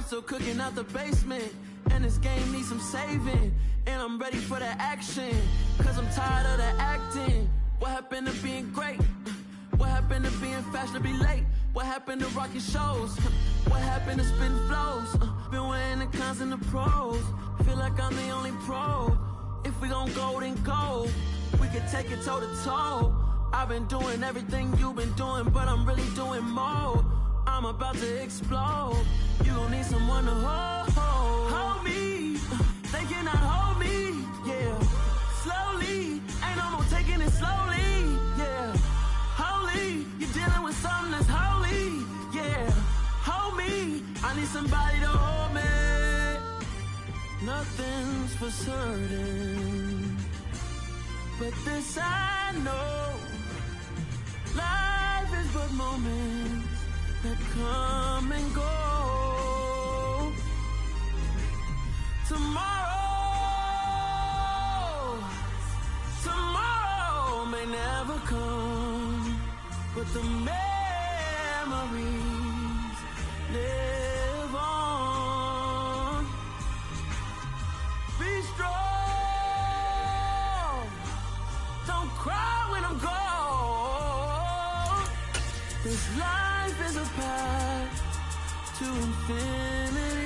still cooking out the basement, and this game needs some saving, and I'm ready for the action, cause I'm tired of the acting. What happened to being great? What happened to being fashionably late? What happened to rocking shows? What happened to spitting flows? Been weighing the cons and the pros. Feel like I'm the only pro. If we gon' go, then go. We can take it toe to toe. I've been doing everything you've been doing, but I'm really doing more. I'm about to explode. You gon' need someone to hold me. They cannot hold me, yeah. Slowly, ain't no more taking it slowly, yeah. Holy, you're dealing with something that's holy, yeah. Hold me, I need somebody to hold me. Nothing's for certain, but this I know. Life is but moments that come and go. Tomorrow may never come, but the memories live on. Be strong, don't cry when I'm gone. This life is a path to infinity.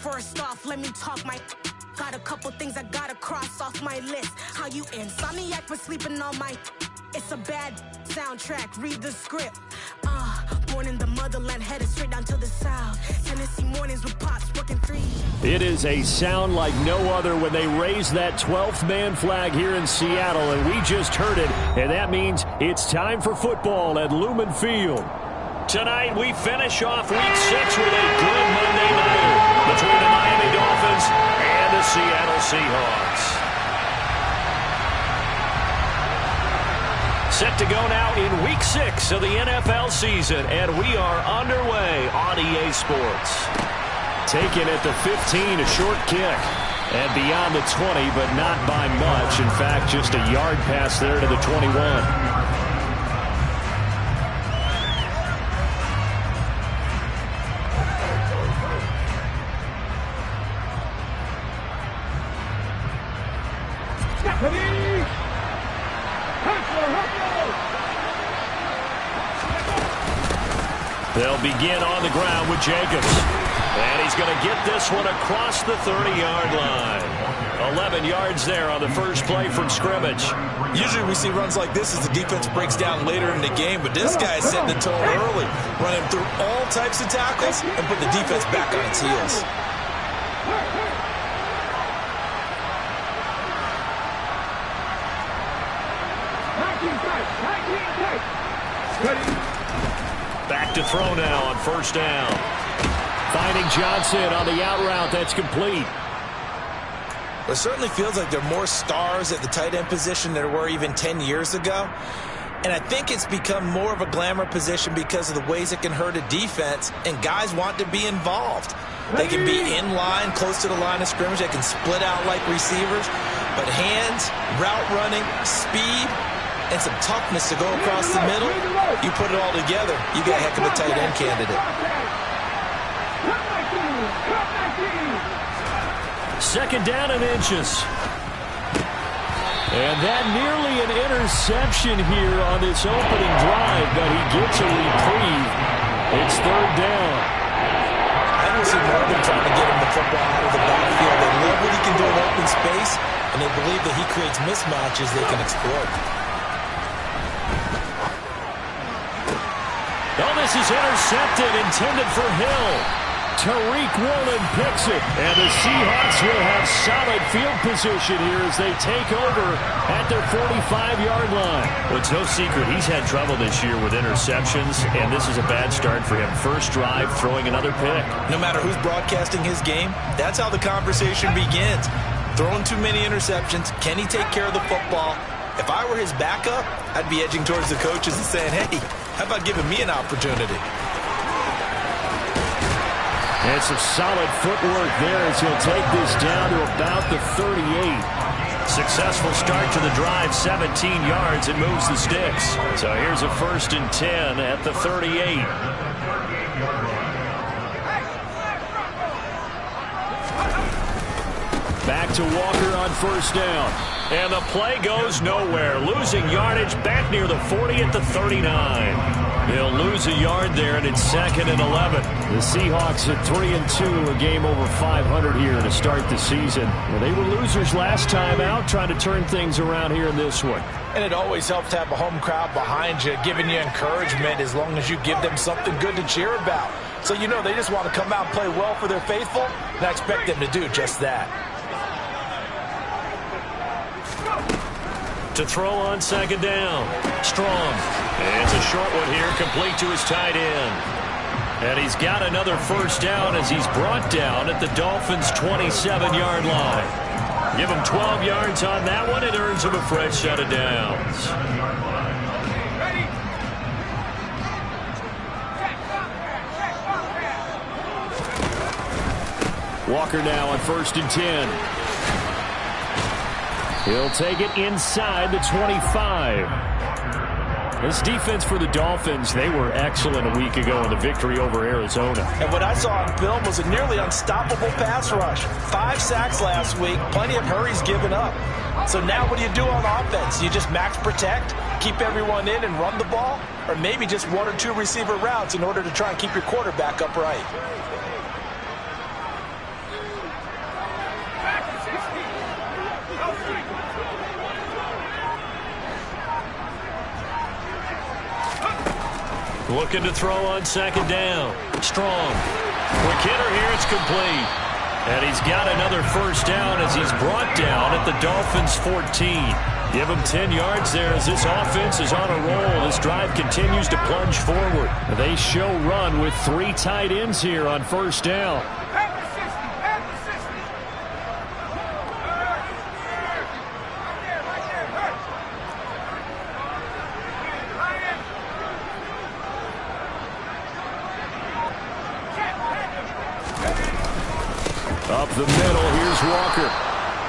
First off, let me talk my... Got a couple things I gotta cross off my list. How you insomniac for sleeping on my... It's a bad soundtrack, read the script. Born in the motherland, headed straight down to the south. Tennessee mornings with pops, working three. It is a sound like no other when they raise that 12th man flag here in Seattle, and we just heard it, and that means it's time for football at Lumen Field. Tonight, we finish off Week 6 with a good Monday nighter between the Miami Dolphins and the Seattle Seahawks. Set to go now in Week 6 of the NFL season, and we are underway on EA Sports. Taken at the 15, a short kick, and beyond the 20, but not by much. In fact, just a yard pass there to the 21. They'll begin on the ground with Jacobs. And he's going to get this one across the 30-yard line. 11 yards there on the first play from scrimmage. Usually we see runs like this as the defense breaks down later in the game, but this guy is setting the tone early, running through all types of tackles and put the defense back on its heels. Back to throw now on first down. Finding Johnson on the out route. That's complete. It certainly feels like there are more stars at the tight end position than there were even 10 years ago. And I think it's become more of a glamour position because of the ways it can hurt a defense, and guys want to be involved. They can be in line, close to the line of scrimmage. They can split out like receivers. But hands, route running, speed, and some toughness to go across the middle, you put it all together, you got a heck of a tight end candidate. Second down and inches. And that nearly an interception here on this opening drive, but he gets a reprieve. It's third down. I don't see Morgan trying to get him the football out of the backfield. They love what he can do in open space, and they believe that he creates mismatches they can exploit. Oh, this is intercepted, intended for Hill. Tariq Woolen picks it, and the Seahawks will have solid field position here as they take over at their 45-yard line. Well, it's no secret he's had trouble this year with interceptions, and this is a bad start for him. First drive, throwing another pick. No matter who's broadcasting his game, that's how the conversation begins. Throwing too many interceptions, can he take care of the football? If I were his backup, I'd be edging towards the coaches and saying, hey, How about giving me an opportunity? And some solid footwork there as he'll take this down to about the 38. Successful start to the drive, 17 yards, and moves the sticks. So here's a 1st and 10 at the 38. Back to Walker on 1st down. And the play goes nowhere. Losing yardage back near the 40 at the 39. They'll lose a yard there, and it's 2nd and 11. The Seahawks at 3-2, a game over 500 here to start the season. Well, they were losers last time out, trying to turn things around here in this one. And it always helps to have a home crowd behind you, giving you encouragement as long as you give them something good to cheer about. So you know they just want to come out and play well for their faithful, and I expect them to do just that. To throw on 2nd down. Strong. And it's a short one here, complete to his tight end. And he's got another 1st down as he's brought down at the Dolphins' 27-yard line. Give him 12 yards on that one. It earns him a fresh set of downs. Walker now on 1st and 10. He'll take it inside the 25. This defense for the Dolphins, they were excellent a week ago in the victory over Arizona. And what I saw on film was a nearly unstoppable pass rush. 5 sacks last week, plenty of hurries given up. So now what do you do on offense? You just max protect, keep everyone in and run the ball? Or maybe just 1 or 2 receiver routes in order to try and keep your quarterback upright? Looking to throw on 2nd down. Strong. Quick hitter here. It's complete. And he's got another 1st down as he's brought down at the Dolphins' 14. Give him 10 yards there as this offense is on a roll. This drive continues to plunge forward. They show run with 3 tight ends here on 1st down. Up the middle, here's Walker.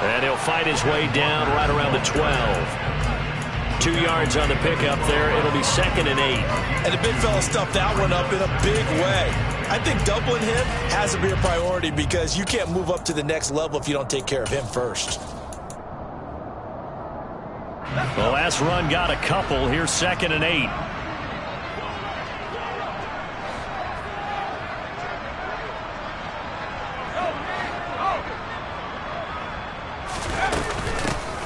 And he'll fight his way down right around the 12. 2 yards on the pickup there. It'll be 2nd and 8. And the big fella stuffed that one up in a big way. I think doubling him has to be a priority because you can't move up to the next level if you don't take care of him first. The last run got a couple. Here's 2nd and 8.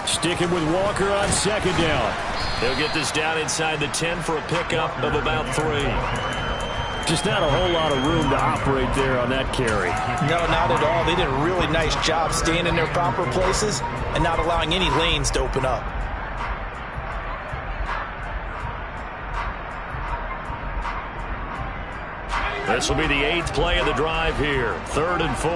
Sticking with Walker on 2nd down. They'll get this down inside the 10 for a pickup of about 3. Just not a whole lot of room to operate there on that carry. No, not at all. They did a really nice job staying in their proper places and not allowing any lanes to open up. This will be the 8th play of the drive here. 3rd and 4.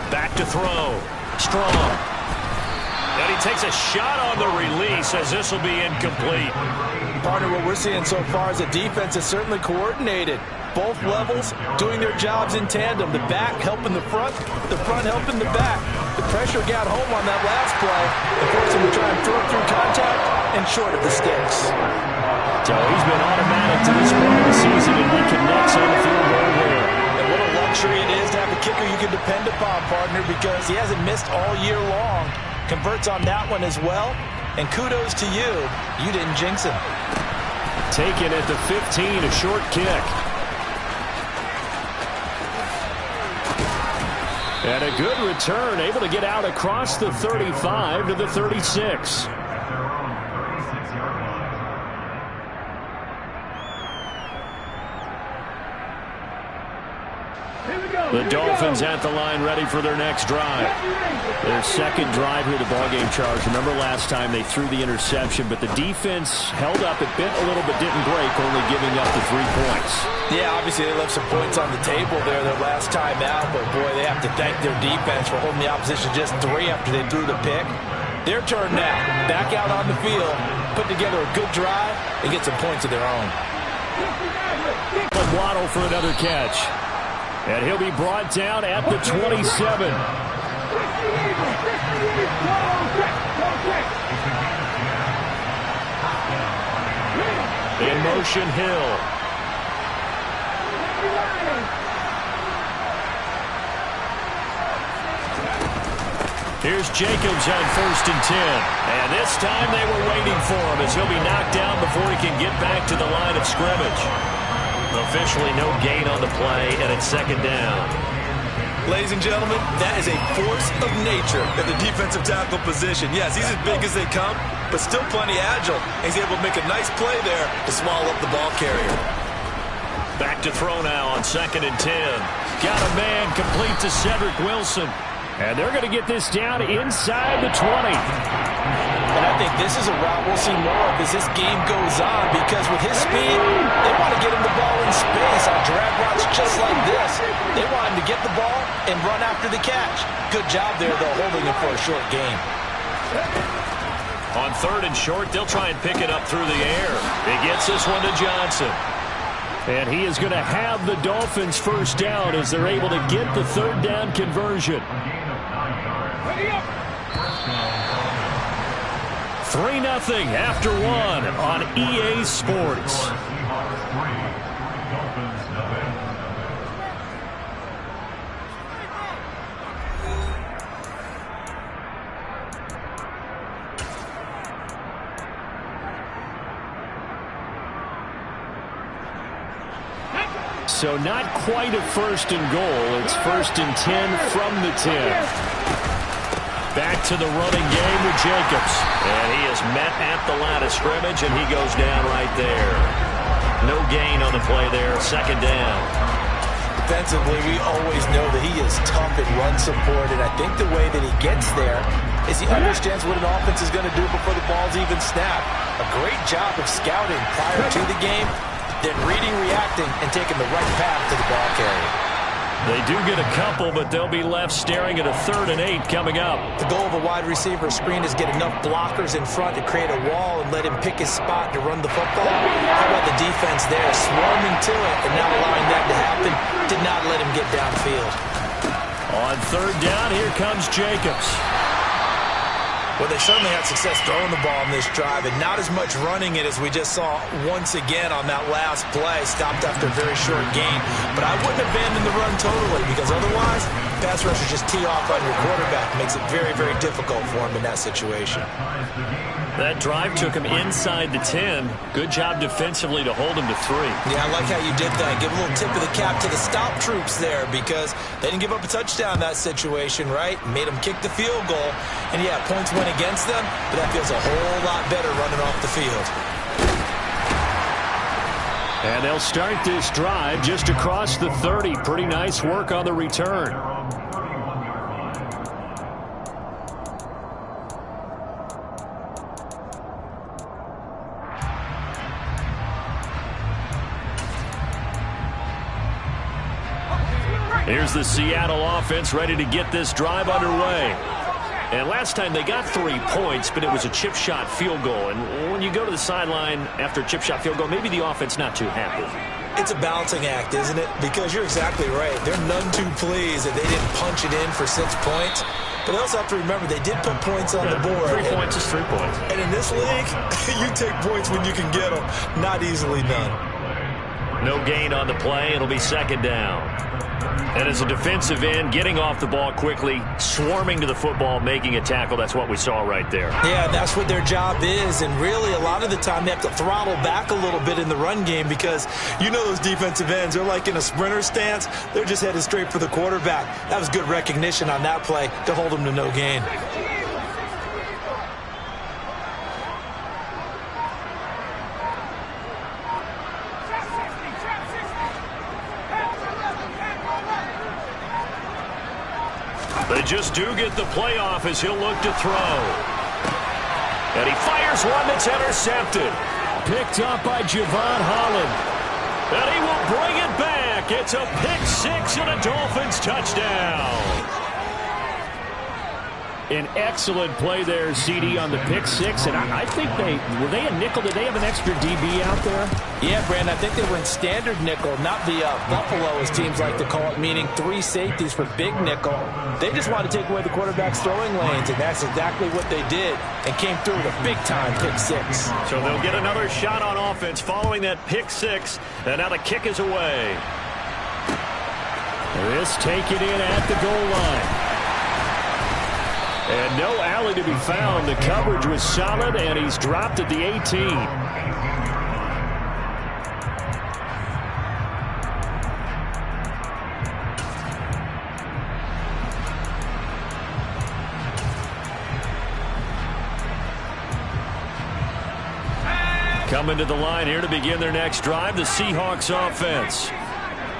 Back to throw. Strong. And he takes a shot on the release as this will be incomplete. Partner, what we're seeing so far is the defense is certainly coordinated. Both levels doing their jobs in tandem. The back helping the front helping the back. The pressure got home on that last play and forced him to try and throw it through contact and short of the sticks. So he's been automatic to this point of the season, and he connects on the field goal there. And what a luxury it is to have a kicker you can depend upon, partner, because he hasn't missed all year long. Converts on that one as well. And kudos to you. You didn't jinx him. Taken at the 15, a short kick. And a good return, able to get out across the 35 to the 36. Here we go. The Dolphins at the line ready for their next drive. Their second drive here, the ballgame, Charles. Remember last time they threw the interception, but the defense held up. It bit a little but didn't break, only giving up the 3 points. Yeah, obviously they left some points on the table there their last time out, but boy, they have to thank their defense for holding the opposition just 3 after they threw the pick. Their turn now. Back out on the field, put together a good drive, and get some points of their own. Waddle for another catch. And he'll be brought down at the 27. In motion, Hill. Here's Jacobs on 1st and 10. And this time they were waiting for him as he'll be knocked down before he can get back to the line of scrimmage. Officially no gain on the play, and it's 2nd down. Ladies and gentlemen, that is a force of nature at the defensive tackle position. Yes, he's as big as they come, but still plenty agile. He's able to make a nice play there to swallow up the ball carrier. Back to throw now on 2nd and 10. Got a man complete to Cedric Wilson. And they're going to get this down inside the 20. And I think this is a route we'll see more of as this game goes on, because with his speed, they want to get him the ball in space on drag routes just like this. They want him to get the ball and run after the catch. Good job there, though, holding him for a short gain. On 3rd and short, they'll try and pick it up through the air. He gets this one to Johnson. And he is going to have the Dolphins first down as they're able to get the 3rd down conversion. 3-0 after 1 on EA Sports. So not quite a 1st and goal. It's 1st and 10 from the 10. Back to the running game with Jacobs. And he is met at the line of scrimmage, and he goes down right there. No gain on the play there. 2nd down. Defensively, we always know that he is tough in run support, and I think the way that he gets there is he understands what an offense is going to do before the ball's even snapped. A great job of scouting prior to the game, then reading, reacting, and taking the right path to the ball carrier. They do get a couple, but they'll be left staring at a 3rd and 8 coming up. The goal of a wide receiver screen is get enough blockers in front to create a wall and let him pick his spot to run the football. How about the defense there, swarming to it and not allowing that to happen? Did not let him get downfield. On 3rd down, here comes Jacobs. Well, they certainly had success throwing the ball in this drive, and not as much running it as we just saw once again on that last play. Stopped after a very short gain. But I wouldn't abandon the run totally, because otherwise, pass rushers just tee off on your quarterback. Makes it very, very difficult for him in that situation. That drive took him inside the 10. Good job defensively to hold him to 3. Yeah, I like how you did that. Give a little tip of the cap to the stop troops there, because they didn't give up a touchdown in that situation, right? Made them kick the field goal. And, yeah, points went against them, but that feels a whole lot better running off the field. And they'll start this drive just across the 30. Pretty nice work on the return. Here's the Seattle offense ready to get this drive underway. And last time they got 3 points, but it was a chip shot field goal. And when you go to the sideline after a chip shot field goal, maybe the offense not too happy. It's a balancing act, isn't it? Because you're exactly right. They're none too pleased that they didn't punch it in for 6 points. But they also have to remember they did put points on the board. 3 points is 3 points. And in this league, you take points when you can get them. Not easily done. No gain on the play. It'll be 2nd down. And as a defensive end, getting off the ball quickly, swarming to the football, making a tackle, that's what we saw right there. Yeah, that's what their job is. And really, a lot of the time, they have to throttle back a little bit in the run game because you know those defensive ends, they're like in a sprinter stance. They're just headed straight for the quarterback. That was good recognition on that play to hold them to no gain. They just do get the playoff as he'll look to throw. And he fires one that's intercepted. Picked up by Javon Holland. And he will bring it back. It's a pick six and a Dolphins touchdown. An excellent play there, CD, on the pick six. And I think were they a nickel? Did they have an extra DB out there? Yeah, Brandon, I think they went standard nickel, not the Buffalo, as teams like to call it, meaning 3 safeties for big nickel. They just wanted to take away the quarterback's throwing lanes, and that's exactly what they did, and came through with a big-time pick six. So they'll get another shot on offense following that pick six, and now the kick is away. This taken in at the goal line. And no alley to be found. The coverage was solid, and he's dropped at the 18. Coming to the line here to begin their next drive, the Seahawks offense.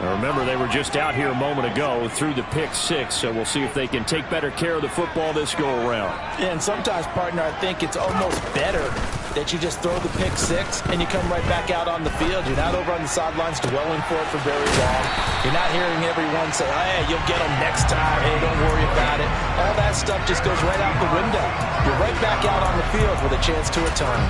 Now remember, they were just out here a moment ago through the pick six, so we'll see if they can take better care of the football this go-around. Yeah, and sometimes, partner, I think it's almost better that you just throw the pick six and you come right back out on the field. You're not over on the sidelines dwelling for it for very long. You're not hearing everyone say, oh, hey, you'll get them next time. Hey, don't worry about it. All that stuff just goes right out the window. You're right back out on the field with a chance to atone.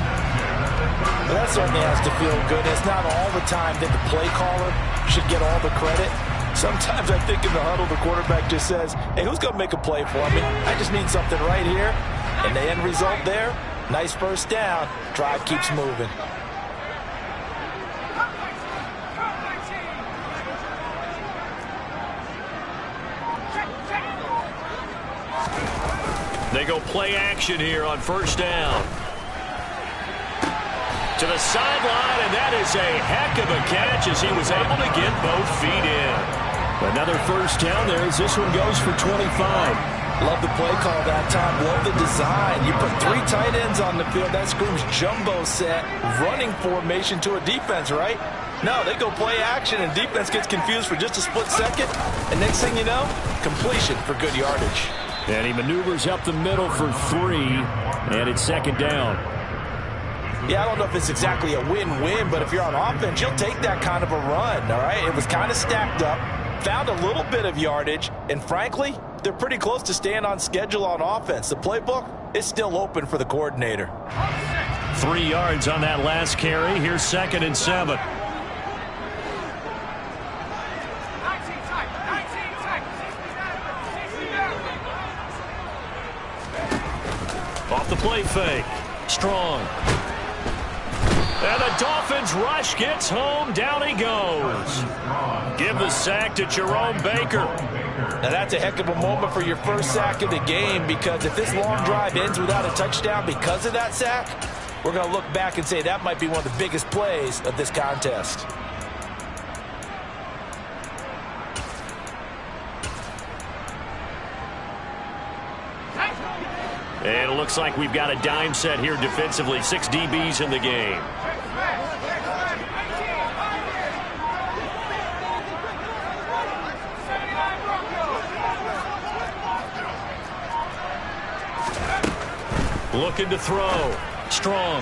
But that certainly has to feel good. It's not all the time that the play caller should get all the credit. Sometimes I think in the huddle, the quarterback just says, hey, who's going to make a play for me? I just need something right here. And the end result there, nice first down. Drive keeps moving. They go play action here on first down. To the sideline, and that is a heck of a catch as he was able to get both feet in. Another first down there as this one goes for 25. Love the play call that time. Love the design. You put 3 tight ends on the field. That screams jumbo set, running formation to a defense, right? No, they go play action, and defense gets confused for just a split second. And next thing you know, completion for good yardage. And he maneuvers up the middle for 3, and it's second down. Yeah, I don't know if it's exactly a win-win, but if you're on offense, you'll take that kind of a run, all right? It was kind of stacked up, found a little bit of yardage, and frankly, they're pretty close to staying on schedule on offense. The playbook is still open for the coordinator. 3 yards on that last carry. Here's 2nd and 7. Off the play fake. Strong. And the Dolphins rush gets home. Down he goes. Give the sack to Jerome Baker. Now that's a heck of a moment for your first sack of the game, because if this long drive ends without a touchdown because of that sack, we're going to look back and say that might be one of the biggest plays of this contest. And it looks like we've got a dime set here defensively. 6 DBs in the game. Looking to throw. Strong.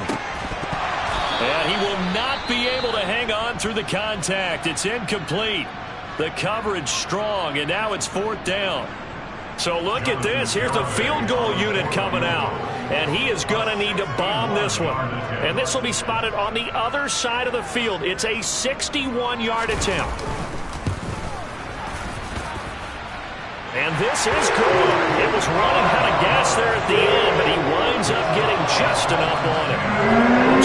And he will not be able to hang on through the contact. It's incomplete. The coverage strong, and now it's 4th down. So look at this. Here's the field goal unit coming out. And he is going to need to bomb this one. And this will be spotted on the other side of the field. It's a 61-yard attempt. And this is good. It was running out of gas there at the end, but he winds up getting just enough on it.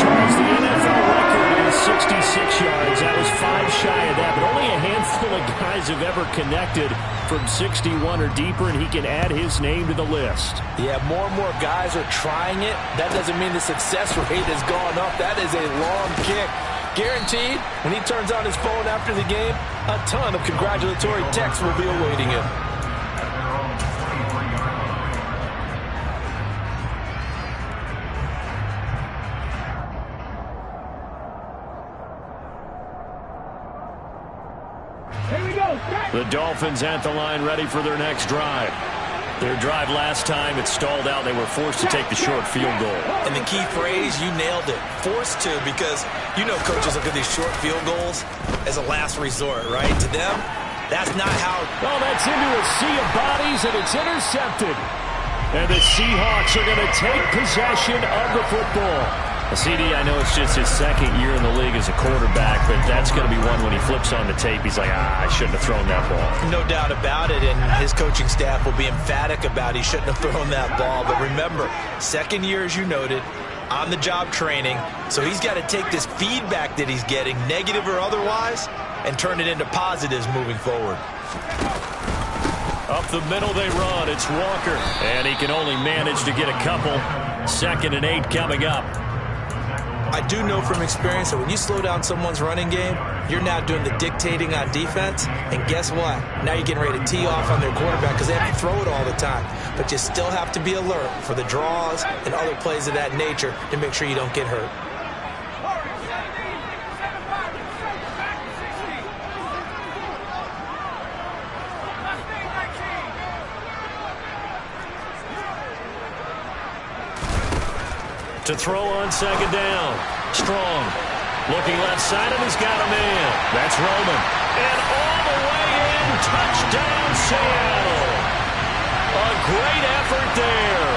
Charles, the NFL record is 66 yards. That was 5 shy of that, but only a handful of guys have ever connected from 61 or deeper, and he can add his name to the list. Yeah, more and more guys are trying it. That doesn't mean the success rate has gone up. That is a long kick. Guaranteed, when he turns on his phone after the game, a ton of congratulatory texts will be awaiting him. The Dolphins at the line ready for their next drive. Their drive last time, it stalled out. They were forced to take the short field goal. And the key phrase, you nailed it. Forced to, because you know coaches look at these short field goals as a last resort, right? To them, that's not how. Oh, that's into a sea of bodies, and it's intercepted. And the Seahawks are going to take possession of the football. CD, I know it's just his second year in the league as a quarterback, but that's going to be one when he flips on the tape. He's like, I shouldn't have thrown that ball. No doubt about it, and his coaching staff will be emphatic about he shouldn't have thrown that ball. But remember, second year, as you noted, on-the-job training, so he's got to take this feedback that he's getting, negative or otherwise, and turn it into positives moving forward. Up the middle they run. It's Walker, and he can only manage to get a couple. 2nd and 8 coming up. I do know from experience that when you slow down someone's running game, you're now doing the dictating on defense. And guess what? Now you're getting ready to tee off on their quarterback because they have to throw it all the time. But you still have to be alert for the draws and other plays of that nature to make sure you don't get hurt. To throw on 2nd down. Strong. Looking left side, and he's got a man. That's Roman. And all the way in. Touchdown, Seattle. A great effort there.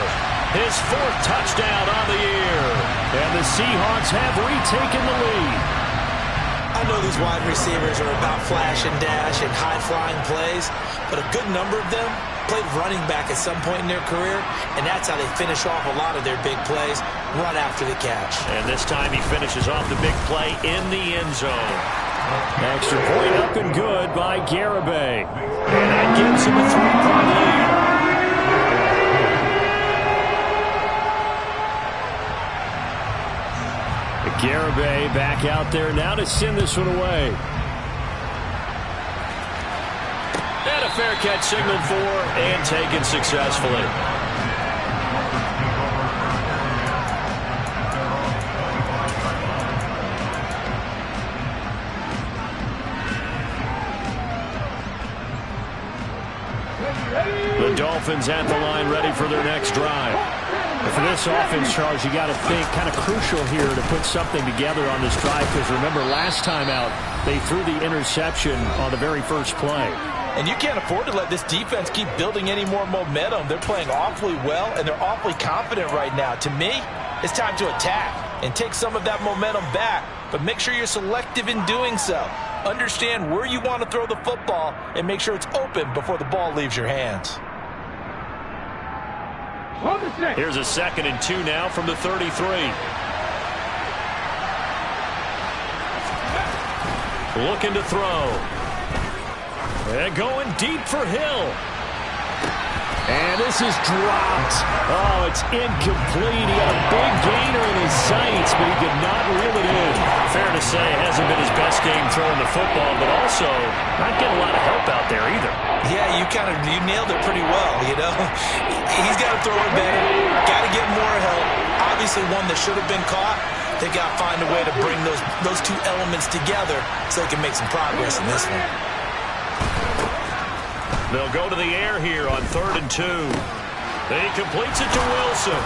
His 4th touchdown on the year. And the Seahawks have retaken the lead. I know these wide receivers are about flash and dash and high-flying plays, but a good number of them played running back at some point in their career, and that's how they finish off a lot of their big plays, run after the catch. And this time he finishes off the big play in the end zone. Extra point up and good by Garibay. And that gives him a 3-point lead. Garibay back out there now to send this one away. And a fair catch signaled for and taken successfully. The Dolphins at the line ready for their next drive. But for this offense, Charles, you got to think kind of crucial here to put something together on this drive because remember last time out they threw the interception on the very first play. And you can't afford to let this defense keep building any more momentum. They're playing awfully well, and they're awfully confident right now. To me, it's time to attack and take some of that momentum back, but make sure you're selective in doing so. Understand where you want to throw the football and make sure it's open before the ball leaves your hands. Here's a 2nd and 2 now from the 33. Looking to throw. And going deep for Hill. And this is dropped. Oh, it's incomplete. He had a big gainer in his sights, but he could not reel it in. Fair to say, it hasn't been his best game throwing the football, but also not getting a lot of help out there either. Yeah, you nailed it pretty well, you know. He's got to throw it better. Got to get more help. Obviously one that should have been caught. They got to find a way to bring those two elements together so they can make some progress in this one. They'll go to the air here on 3rd and 2. He completes it to Wilson.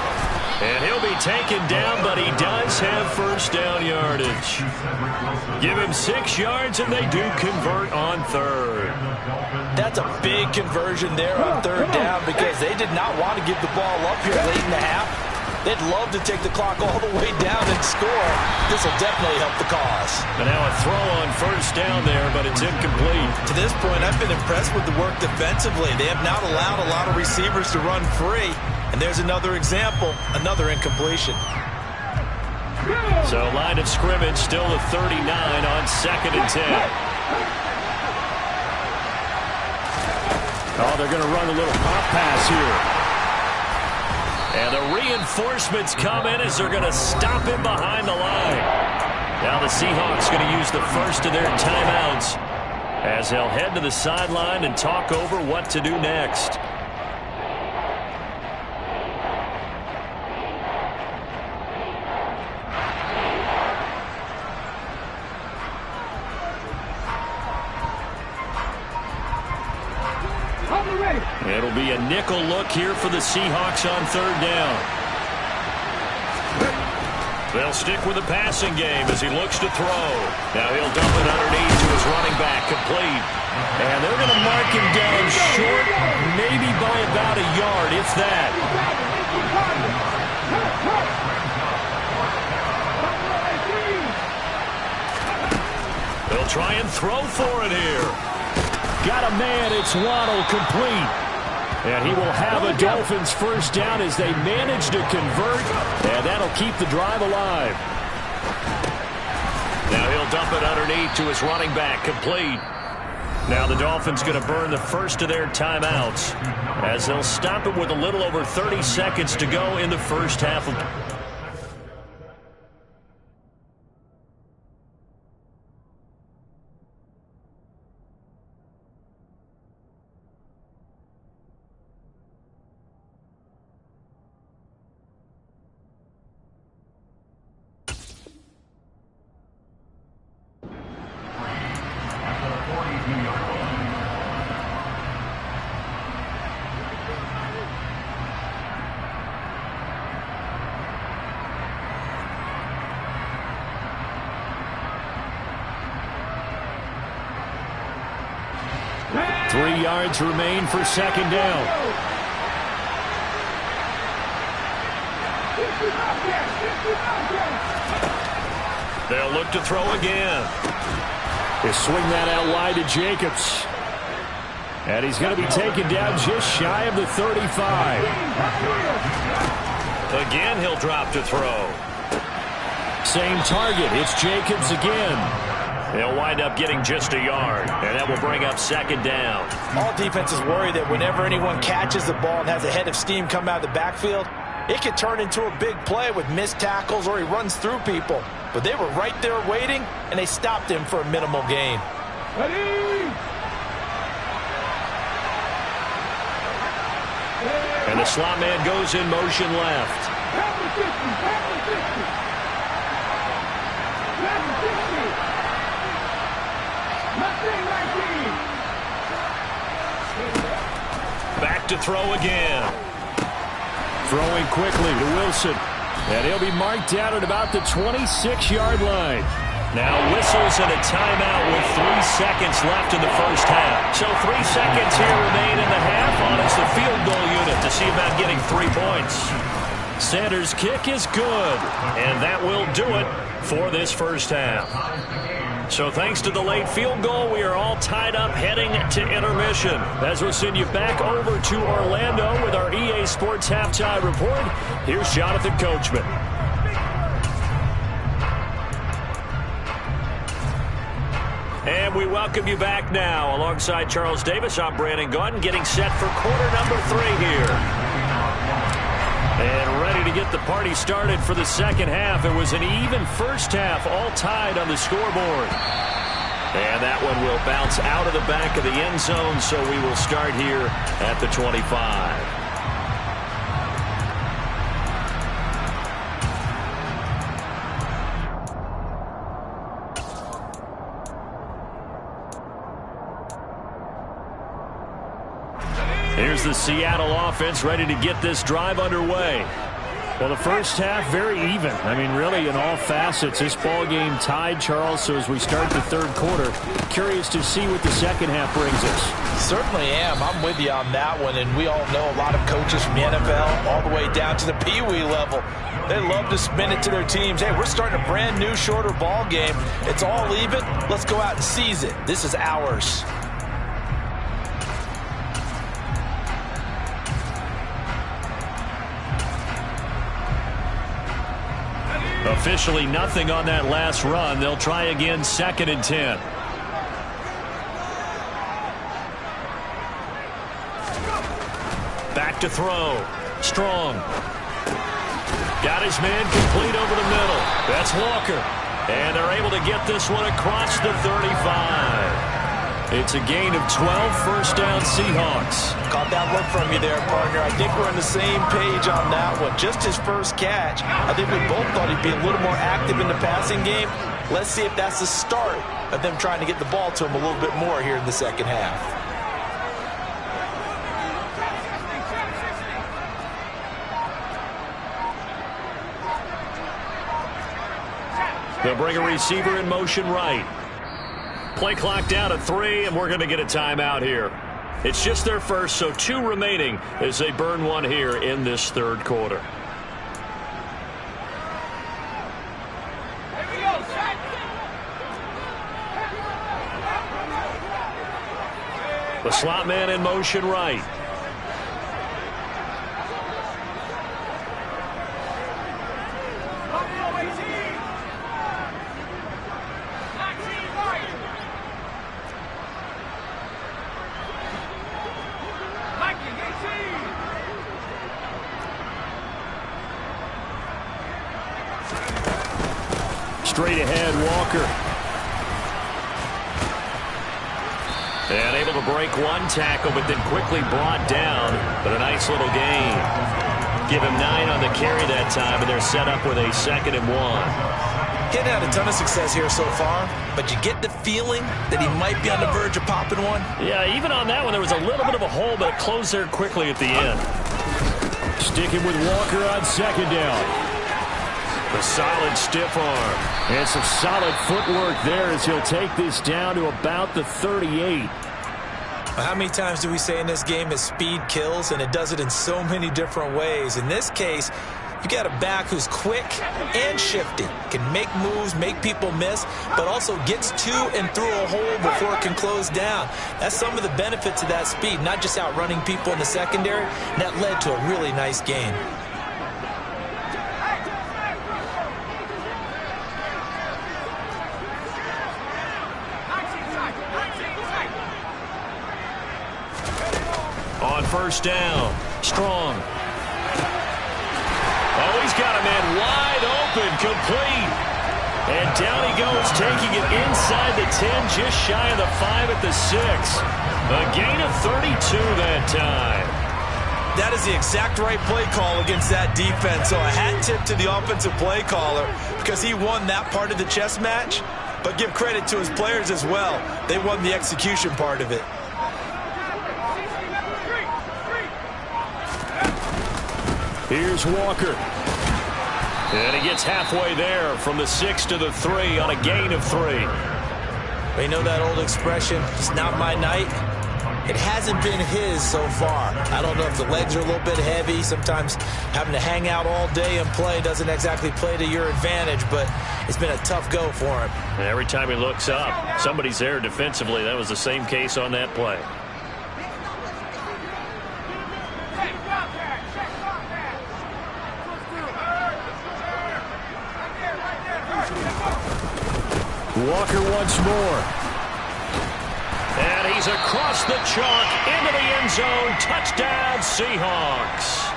And he'll be taken down, but he does have first down yardage. Give him 6 yards, and they do convert on 3rd. That's a big conversion there on 3rd down because they did not want to give the ball up here late in the half. They'd love to take the clock all the way down and score. This will definitely help the cause. And now a throw on first down there, but it's incomplete. To this point, I've been impressed with the work defensively. They have not allowed a lot of receivers to run free. And there's another example, another incompletion. So line of scrimmage still a 39 on 2nd and 10. Oh, they're going to run a little pop pass here. And the reinforcements come in as they're going to stop him behind the line. Now the Seahawks going to use the first of their timeouts as they'll head to the sideline and talk over what to do next. It'll be a nickel look here for the Seahawks on third down. They'll stick with the passing game as he looks to throw. Now he'll dump it underneath to his running back, complete. And they're going to mark him down short, maybe by about a yard, if that. They'll try and throw for it here. Got a man, it's Waddle, complete. And he will have a Dolphins first down as they manage to convert, and that'll keep the drive alive. Now he'll dump it underneath to his running back, complete. Now the Dolphins going to burn the first of their timeouts as they'll stop it with a little over 30 seconds to go in the first half of... 3 yards remain for second down. They'll look to throw again. They swing that out wide to Jacobs. And he's going to be taken down just shy of the 35. Again, he'll drop to throw. Same target. It's Jacobs again. They'll wind up getting just a yard, and that will bring up second down. All defenses worry that whenever anyone catches the ball and has a head of steam come out of the backfield, it could turn into a big play with missed tackles or he runs through people. But they were right there waiting, and they stopped him for a minimal gain. And the slot man goes in motion left. Back to throw again. Throwing quickly to Wilson. And he'll be marked down at about the 26-yard line. Now whistles and a timeout with 3 seconds left in the first half. So 3 seconds here remain in the half on as the field goal unit to see about getting 3 points. Sanders' kick is good, and that will do it for this first half. So thanks to the late field goal, we are all tied up heading to intermission. As we'll send you back over to Orlando with our EA Sports Halftime Report, here's Jonathan Coachman. And we welcome you back now. Alongside Charles Davis, I'm Brandon Gaudin, getting set for quarter number 3 here. And ready to get the party started for the second half. It was an even first half, all tied on the scoreboard. And that one will bounce out of the back of the end zone, so we will start here at the 25. Here's the Seattle offense ready to get this drive underway. Well, the first half, very even. I mean, really, in all facets, this ball game tied, Charles. So as we start the third quarter, curious to see what the second half brings us. Certainly am. I'm with you on that one. And we all know a lot of coaches from the NFL all the way down to the Pee-wee level. They love to spin it to their teams. Hey, we're starting a brand new, shorter ball game. It's all even. Let's go out and seize it. This is ours. Officially nothing on that last run. They'll try again, 2nd and 10. Back to throw. Strong. Got his man complete over the middle. That's Walker. And they're able to get this one across the 35. It's a gain of 12, first down Seahawks. Caught that look from you there, partner. I think we're on the same page on that one. Just his first catch. I think we both thought he'd be a little more active in the passing game. Let's see if that's the start of them trying to get the ball to him a little bit more here in the second half. They'll bring a receiver in motion right. Play clock down to 3, and we're going to get a timeout here. It's just their first, so 2 remaining as they burn one here in this third quarter. The slot man in motion right. Straight ahead, Walker. And able to break one tackle, but then quickly brought down. But a nice little gain. Give him 9 on the carry that time, and they're set up with a 2nd and 1. Getting had a ton of success here so far, but you get the feeling that he might be on the verge of popping one. Yeah, even on that one, there was a little bit of a hole, but it closed there quickly at the end. Sticking with Walker on 2nd down. A solid stiff arm. And some solid footwork there as he'll take this down to about the 38. How many times do we say in this game that speed kills, and it does it in so many different ways? In this case, you got a back who's quick and shifty, can make moves, make people miss, but also gets to and through a hole before it can close down. That's some of the benefits of that speed, not just outrunning people in the secondary, and that led to a really nice gain. On 1st down, Strong. Oh, he's got a man wide open, complete. And down he goes, taking it inside the 10, just shy of the 5 at the 6. A gain of 32 that time. That is the exact right play call against that defense. So a hat tip to the offensive play caller because he won that part of the chess match. But give credit to his players as well. They won the execution part of it. Here's Walker. And he gets halfway there from the 6 to the 3 on a gain of 3. You know that old expression, it's not my night? It hasn't been his so far. I don't know if the legs are a little bit heavy. Sometimes having to hang out all day and play doesn't exactly play to your advantage, but it's been a tough go for him. And every time he looks up, somebody's there defensively. That was the same case on that play. Walker once more. And he's across the chalk into the end zone. Touchdown, Seahawks.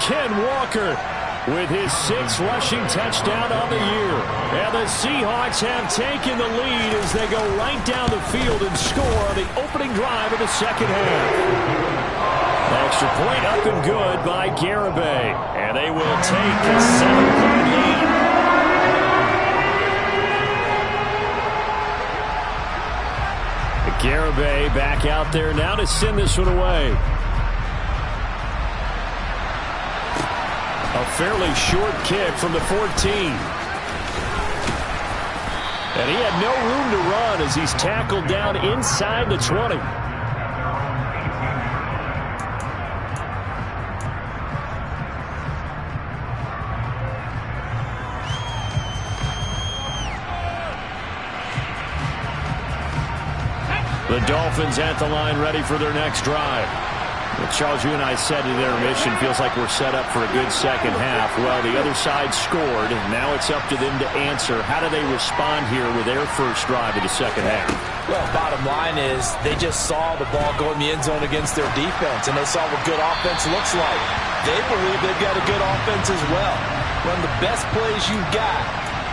Ken Walker with his 6th rushing touchdown on the year. And the Seahawks have taken the lead as they go right down the field and score on the opening drive of the 2nd half. Extra point up and good by Garibay. And they will take a 7-point lead. Garibay back out there now to send this one away. A fairly short kick from the 14. And he had no room to run as he's tackled down inside the 20. The Dolphins at the line ready for their next drive. Well, Charles, you and I said at intermission, feels like we're set up for a good second half. Well, the other side scored, and now it's up to them to answer. How do they respond here with their first drive of the second half? Well, bottom line is they just saw the ball go in the end zone against their defense, and they saw what good offense looks like. They believe they've got a good offense as well. Run the best plays you've got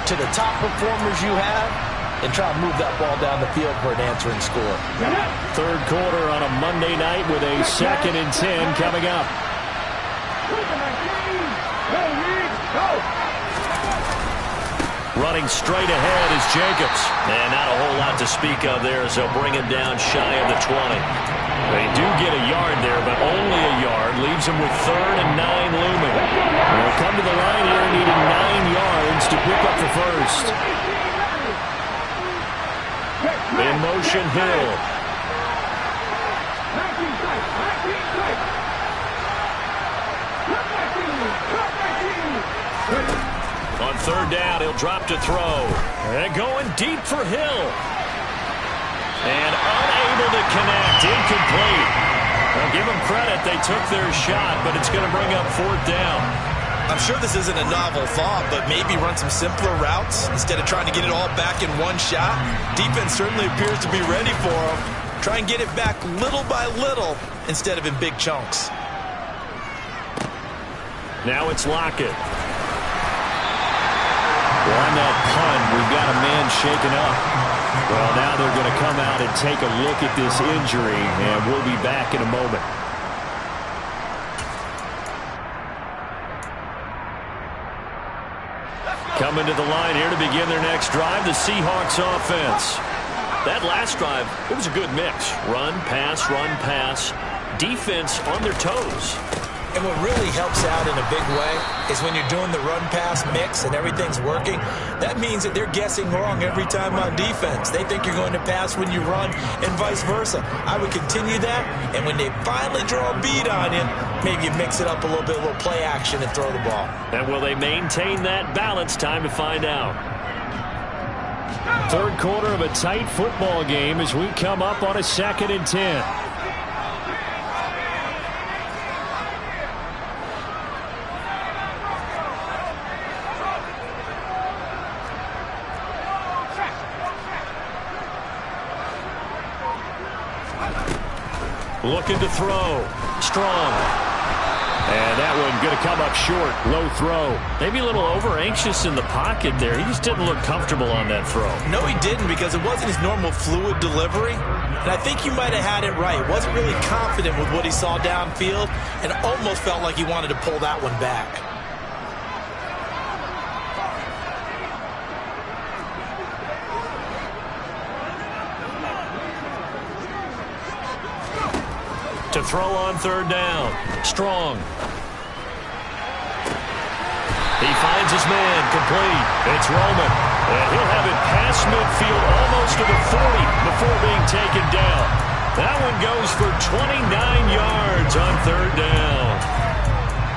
to the top performers you have, and try to move that ball down the field for an answering score. Third quarter on a Monday night with a 2nd and 10 coming up. Running straight ahead is Jacobs. And not a whole lot to speak of there as they'll bring him down shy of the 20. They do get a yard there, but only a yard. Leaves him with 3rd and 9 looming. They'll come to the line here needing 9 yards to pick up to first. In motion, Hill. On third down, he'll drop to throw. And going deep for Hill. And unable to connect. Incomplete. Well, give them credit. They took their shot, but it's going to bring up fourth down. I'm sure this isn't a novel thought, but maybe run some simpler routes instead of trying to get it all back in one shot. Defense certainly appears to be ready for them. Try and get it back little by little instead of in big chunks. Now it's Lockett. Well, on that punt, we've got a man shaken up. Well, now they're going to come out and take a look at this injury, and we'll be back in a moment. Coming to the line here to begin their next drive, the Seahawks offense. That last drive, it was a good mix. Run, pass, defense on their toes. And what really helps out in a big way is when you're doing the run-pass mix and everything's working, that means that they're guessing wrong every time on defense. They think you're going to pass when you run and vice versa. I would continue that, and when they finally draw a bead on you, maybe you mix it up a little bit, a little play action and throw the ball. And will they maintain that balance? Time to find out. Third quarter of a tight football game as we come up on a 2nd and 10. Looking to throw. Strong. And that one going to come up short. Low throw. Maybe a little over-anxious in the pocket there. He just didn't look comfortable on that throw. No, he didn't, because it wasn't his normal fluid delivery. And I think you might have had it right. Wasn't really confident with what he saw downfield and almost felt like he wanted to pull that one back. To throw on third down. Strong. He finds his man. Complete. It's Roman. And he'll have it past midfield almost to the 40 before being taken down. That one goes for 29 yards on third down.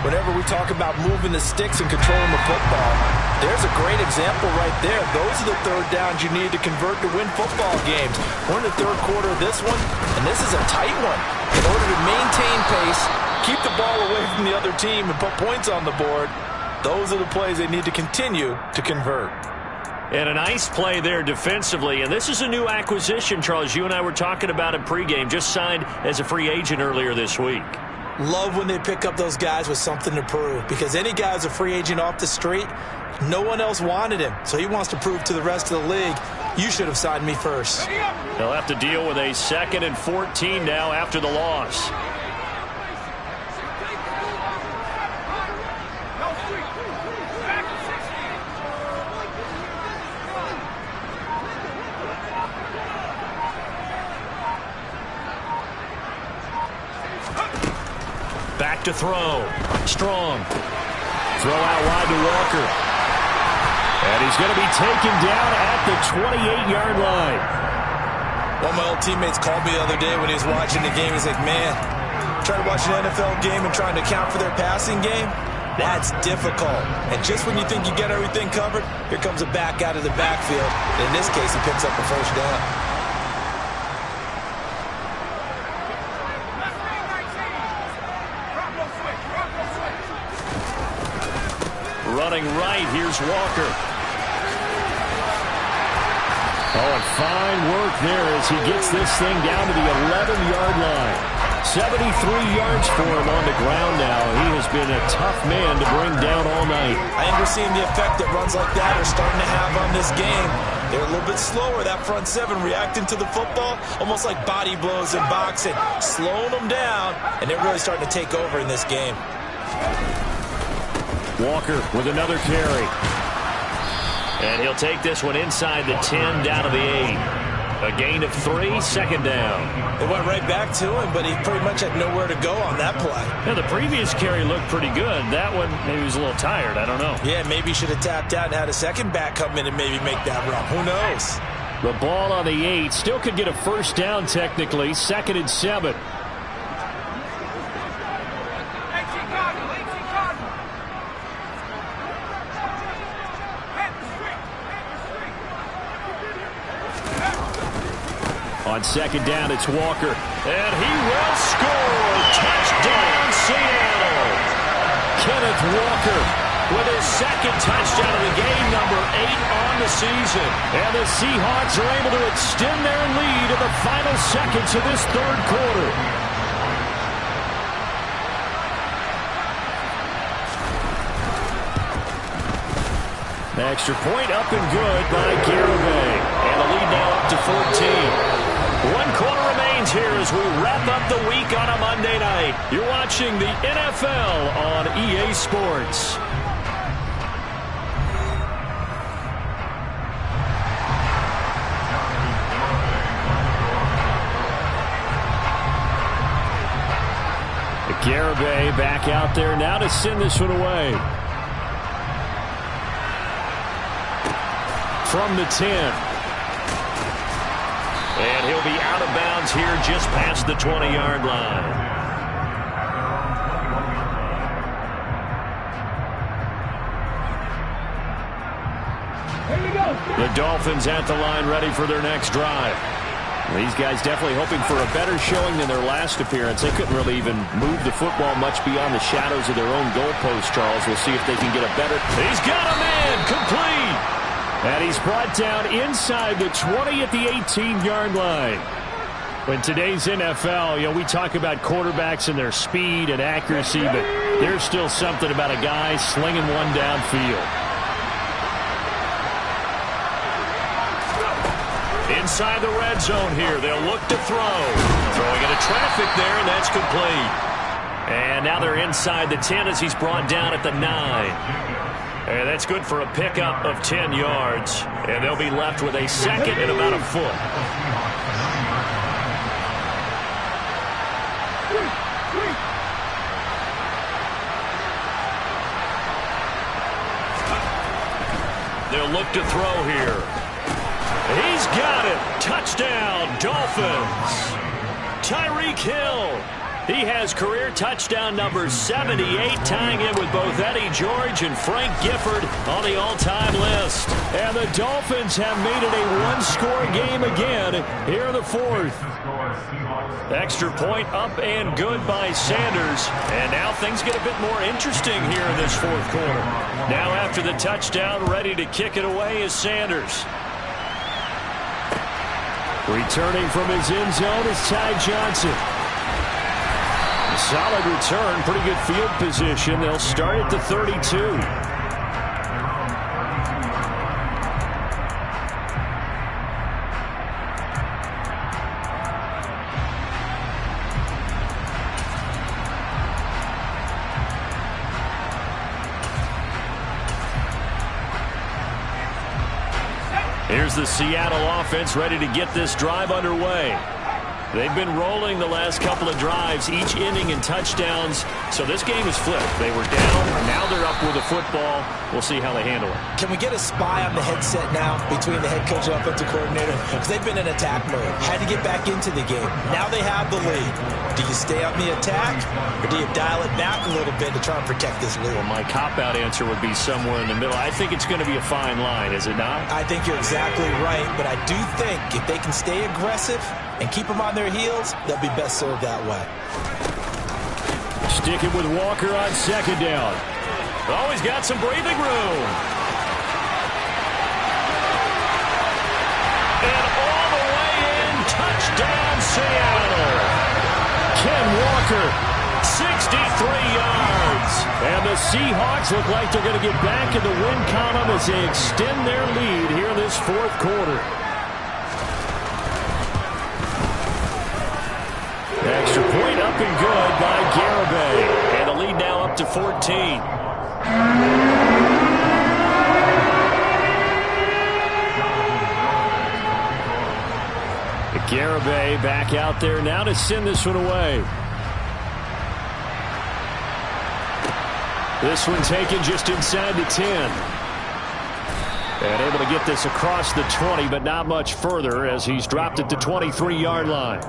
Whenever we talk about moving the sticks and controlling the football, there's a great example right there. Those are the third downs you need to convert to win football games. We're in the third quarter of this one, and this is a tight one. In order to maintain pace, keep the ball away from the other team, and put points on the board, those are the plays they need to continue to convert. And a nice play there defensively. And this is a new acquisition, Charles. You and I were talking about it pregame. Just signed as a free agent earlier this week. Love when they pick up those guys with something to prove, because any guy's a free agent off the street, no one else wanted him. So he wants to prove to the rest of the league, you should have signed me first. They'll have to deal with a 2nd and 14 now after the loss. Back to throw. Strong. Throw out wide to Walker. And he's going to be taken down at the 28-yard line. One of my old teammates called me the other day when he was watching the game. He's like, man, trying to watch an NFL game and trying to account for their passing game, that's difficult. And just when you think you get everything covered, here comes a back out of the backfield. And in this case, he picks up the first down. Running right, here's Walker. Oh, and fine work there as he gets this thing down to the 11-yard line. 73 yards for him on the ground now. He has been a tough man to bring down all night. I understand the effect that runs like that are starting to have on this game. They're a little bit slower, that front seven, reacting to the football, almost like body blows in boxing, slowing them down, and they're really starting to take over in this game. Walker with another carry. And he'll take this one inside the 10, down to the 8. A gain of 3, second down. They went right back to him, but he pretty much had nowhere to go on that play. Yeah, the previous carry looked pretty good. That one, maybe he was a little tired. I don't know. Yeah, maybe he should have tapped out and had a second back come in and maybe make that run. Who knows? The ball on the 8. Still could get a first down technically. 2nd and 7. On 2nd down, it's Walker. And he will score. Touchdown, Seattle. Kenneth Walker with his 2nd touchdown of the game, number 8 on the season. And the Seahawks are able to extend their lead in the final seconds of this 3rd quarter. Extra point up and good by Garibay. And the lead now up to 14. 1 quarter remains here as we wrap up the week on a Monday night. You're watching the NFL on EA Sports. Garibay back out there now to send this one away. From the 10. And he'll be out of bounds here just past the 20-yard line. The Dolphins at the line ready for their next drive. These guys definitely hoping for a better showing than their last appearance. They couldn't really even move the football much beyond the shadows of their own goalpost, Charles. We'll see if they can get a better... He's got a man complete. And he's brought down inside the 20 at the 18-yard line. In today's NFL, we talk about quarterbacks and their speed and accuracy, but there's still something about a guy slinging one downfield. Inside the red zone here, they'll look to throw. Throwing into traffic there, and that's complete. And now they're inside the 10 as he's brought down at the 9. And that's good for a pickup of 10 yards. And they'll be left with a 2nd and about a foot. They'll look to throw here. He's got it. Touchdown, Dolphins. Tyreek Hill. He has career touchdown number 78, tying in with both Eddie George and Frank Gifford on the all-time list. And the Dolphins have made it a one-score game again here in the 4th. Extra point up and good by Sanders. And now things get a bit more interesting here in this 4th quarter. Now after the touchdown, ready to kick it away is Sanders. Returning from his end zone is Ty Johnson. Solid return, pretty good field position. They'll start at the 32. Here's the Seattle offense ready to get this drive underway. They've been rolling the last couple of drives, each inning in touchdowns. So this game is flipped. They were down. Now they're up with the football. We'll see how they handle it. Can we get a spy on the headset now between the head coach and offensive coordinator? Because they've been in attack mode. Had to get back into the game. Now they have the lead. Do you stay on the attack, or do you dial it back a little bit to try and protect this lead? Well, my cop-out answer would be somewhere in the middle. I think it's going to be a fine line, is it not? I think you're exactly right, but I do think if they can stay aggressive and keep them on their heels, they'll be best served that way. Sticking with Walker on 2nd down. Oh, he's got some breathing room. And all the way in, touchdown Seattle. Ken Walker, 63 yards. And the Seahawks look like they're going to get back in the win column as they extend their lead here in this 4th quarter. Extra point up and good by Garibay. And the lead now up to 14. Garibay back out there now to send this one away. This one taken just inside the 10. And able to get this across the 20, but not much further as he's dropped it to 23-yard line.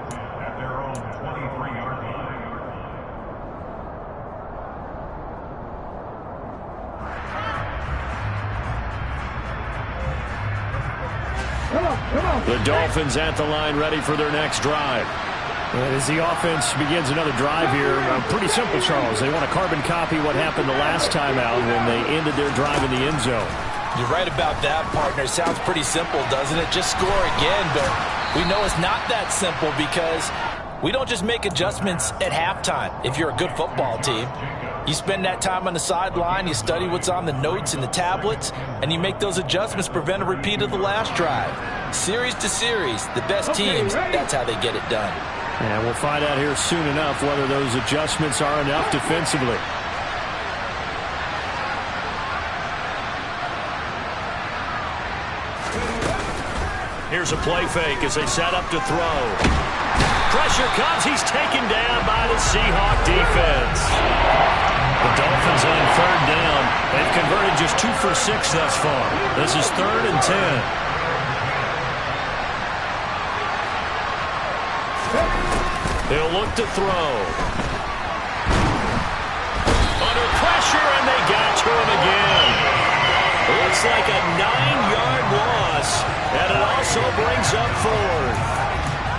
The Dolphins at the line ready for their next drive. And as the offense begins another drive here, pretty simple, Charles. They want to carbon copy what happened the last time out when they ended their drive in the end zone. You're right about that, partner. Sounds pretty simple, doesn't it? Just score again, but we know it's not that simple because we don't just make adjustments at halftime if you're a good football team. You spend that time on the sideline, you study what's on the notes and the tablets, and you make those adjustments to prevent a repeat of the last drive. Series to series, the best teams, that's how they get it done. And we'll find out here soon enough whether those adjustments are enough defensively. Here's a play fake as they set up to throw. Pressure comes. He's taken down by the Seahawk defense. The Dolphins on third down. They've converted just 2 for 6 thus far. This is 3rd and 10. He'll look to throw. Under pressure, and they got to him again. Looks like a 9-yard loss, and it also brings up 4th.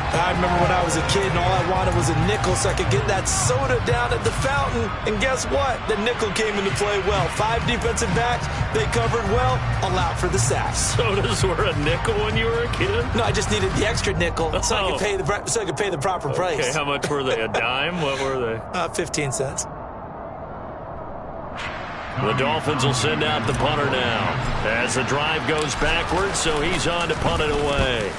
I remember when I was a kid and all I wanted was a nickel so I could get that soda down at the fountain. And guess what? The nickel came into play well. 5 defensive backs, they covered well, allowed for the sacks. Sodas were a nickel when you were a kid? No, I just needed the extra nickel so I could pay the proper price. Okay, how much were they? A dime? What were they? 15 cents. The Dolphins will send out the punter now as the drive goes backwards, so he's on to punt it away.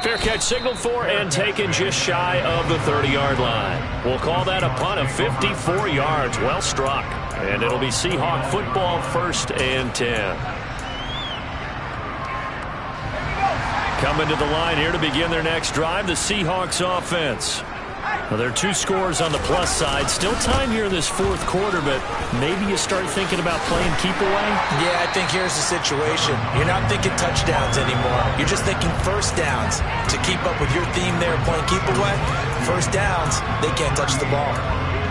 Fair catch signaled for and taken just shy of the 30-yard line. We'll call that a punt of 54 yards. Well struck. And it'll be Seahawk football, 1st and 10. Coming to the line here to begin their next drive, the Seahawks offense. Well, there are 2 scores on the plus side. Still time here in this 4th quarter, but maybe you start thinking about playing keep away? Yeah, I think here's the situation. You're not thinking touchdowns anymore. You're just thinking first downs. To keep up with your theme there, playing keep away, first downs, they can't touch the ball.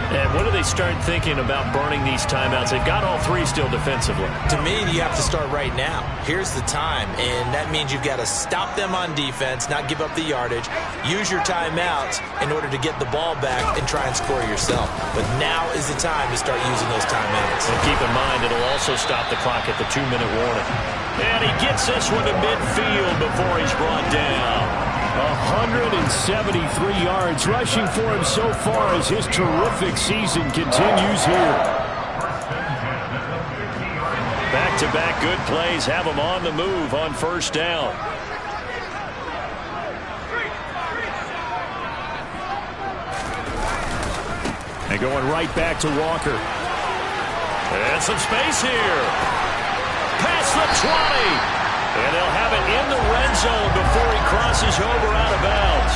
And when do they start thinking about burning these timeouts? They've got all 3 still defensively. To me, you have to start right now. Here's the time, and that means you've got to stop them on defense, not give up the yardage, use your timeouts in order to get the ball back and try and score yourself. But now is the time to start using those timeouts. And keep in mind, it'll also stop the clock at the 2-minute warning. And he gets this one to midfield before he's brought down. 173 yards rushing for him so far as his terrific season continues here. Back-to-back good plays have him on the move on 1st down. And going right back to Walker. And some space here. Past the 20. And they'll have it in the red zone before he crosses over out of bounds.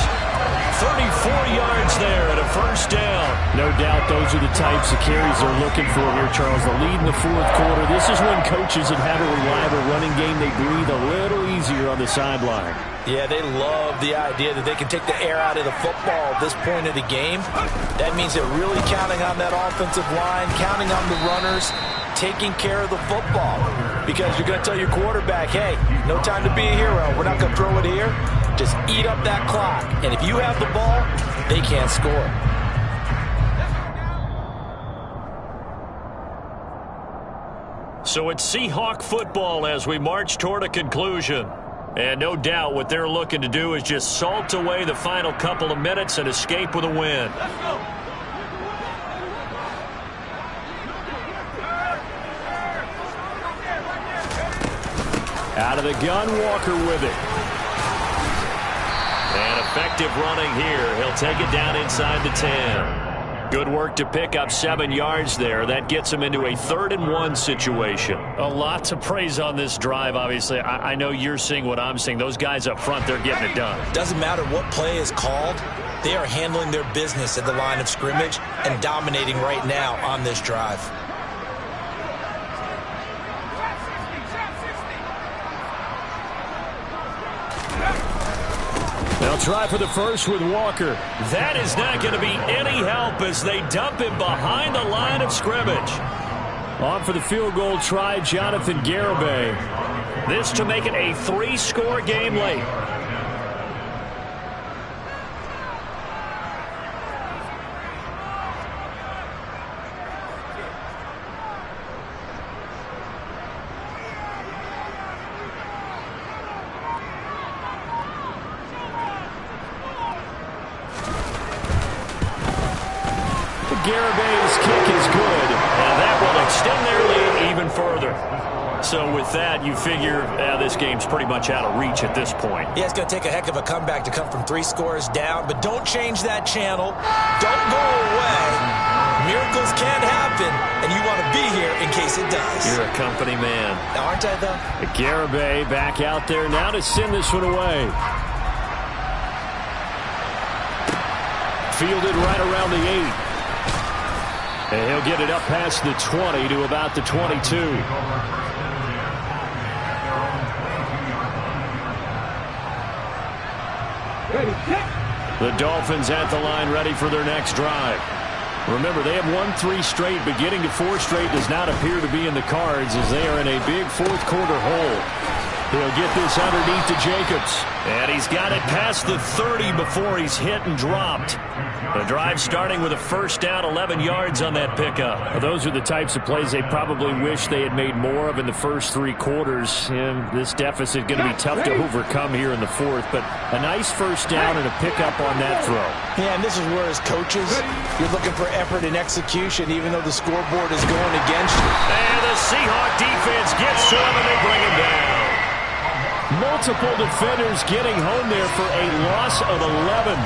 34 yards there and a 1st down. No doubt those are the types of carries they're looking for here, Charles. The lead in the 4th quarter. This is when coaches that have a reliable running game, they breathe a little easier on the sideline. Yeah, they love the idea that they can take the air out of the football at this point of the game. That means they're really counting on that offensive line, counting on the runners, taking care of the football. Because you're going to tell your quarterback, hey, no time to be a hero. We're not going to throw it here. Just eat up that clock. And if you have the ball, they can't score. So it's Seahawk football as we march toward a conclusion. And no doubt what they're looking to do is just salt away the final couple of minutes and escape with a win. Out of the gun, Walker with it. And effective running here. He'll take it down inside the 10. Good work to pick up 7 yards there. That gets him into a 3rd-and-1 situation. A lot to praise on this drive, obviously. I know you're seeing what I'm seeing. Those guys up front, they're getting it done. Doesn't matter what play is called. They are handling their business at the line of scrimmage and dominating right now on this drive. They'll try for the first with Walker. That is not going to be any help as they dump him behind the line of scrimmage. On for the field goal try, Jonathan Garibay. This to make it a 3-score game late. Garibay's kick is good, and that will extend their lead even further. So with that, you figure this game's pretty much out of reach at this point. Yeah, it's going to take a heck of a comeback to come from 3 scores down, but don't change that channel. Don't go away. Miracles can happen, and you want to be here in case it does. You're a company man. Aren't I, though? Garibay back out there now to send this one away. Fielded right around the 8. And he'll get it up past the 20 to about the 22. The Dolphins at the line ready for their next drive. Remember, they have won 3 straight, but getting to 4 straight does not appear to be in the cards as they are in a big 4th quarter hole. He'll get this underneath to Jacobs. And he's got it past the 30 before he's hit and dropped. The drive starting with a first down, 11 yards on that pickup. Well, those are the types of plays they probably wish they had made more of in the first 3 quarters. And this deficit going to be tough to overcome here in the 4th. But a nice first down and a pickup on that throw. Yeah, and this is where, as coaches, you're looking for effort and execution, even though the scoreboard is going against you. And the Seahawk defense gets to him, and they bring him down. Multiple defenders getting home there for a loss of 11.